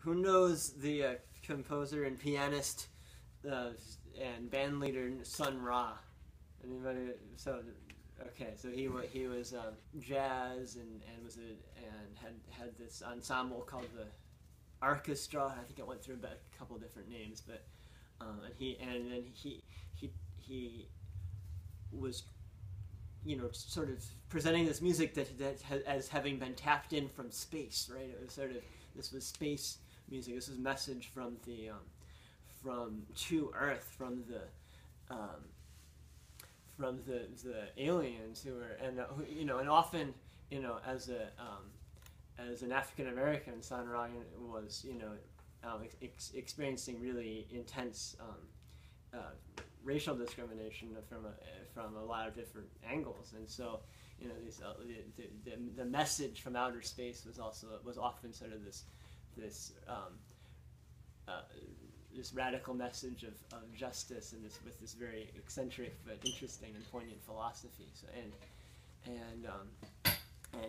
Who knows the composer and pianist and band leader Sun Ra? Anybody? So okay, so he was jazz and was had this ensemble called the Orchestra. I think it went through a couple different names, but and then he was, you know, sort of presenting this music that as having been tapped in from space, right? It was sort of, this was space music. This was message from the from to Earth, from the aliens who were, and you know, and often, you know, as an African American, San Ra was, you know, experiencing really intense racial discrimination from a lot of different angles, and so, you know, these the message from outer space was often sort of this radical message of justice, and with this very eccentric but interesting and poignant philosophy. So and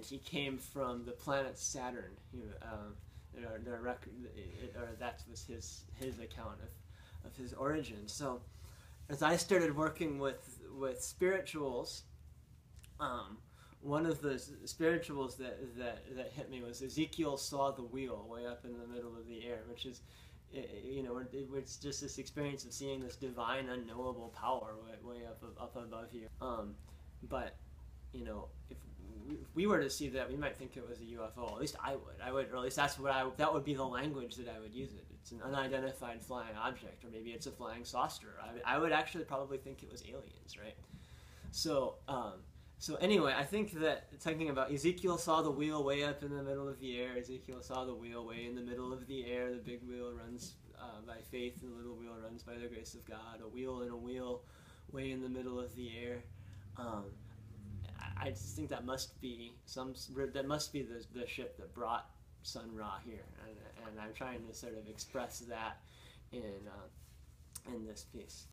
he came from the planet Saturn. That was his account of his origin. So as I started working with spirituals, one of the spirituals that hit me was Ezekiel saw the wheel way up in the middle of the air, which is, you know, it's just this experience of seeing this divine, unknowable power way up above you. But, you know, if we were to see that, we might think it was a UFO. At least I would, or at least that would be the language that I would use it. It's an unidentified flying object, or maybe it's a flying saucer. I would actually probably think it was aliens, right? So, so anyway, I think that talking about Ezekiel saw the wheel way up in the middle of the air. Ezekiel saw the wheel way in the middle of the air. The big wheel runs by faith, and the little wheel runs by the grace of God. A wheel and a wheel way in the middle of the air. I just think that must be the ship that brought Sun Ra here, and I'm trying to sort of express that in this piece.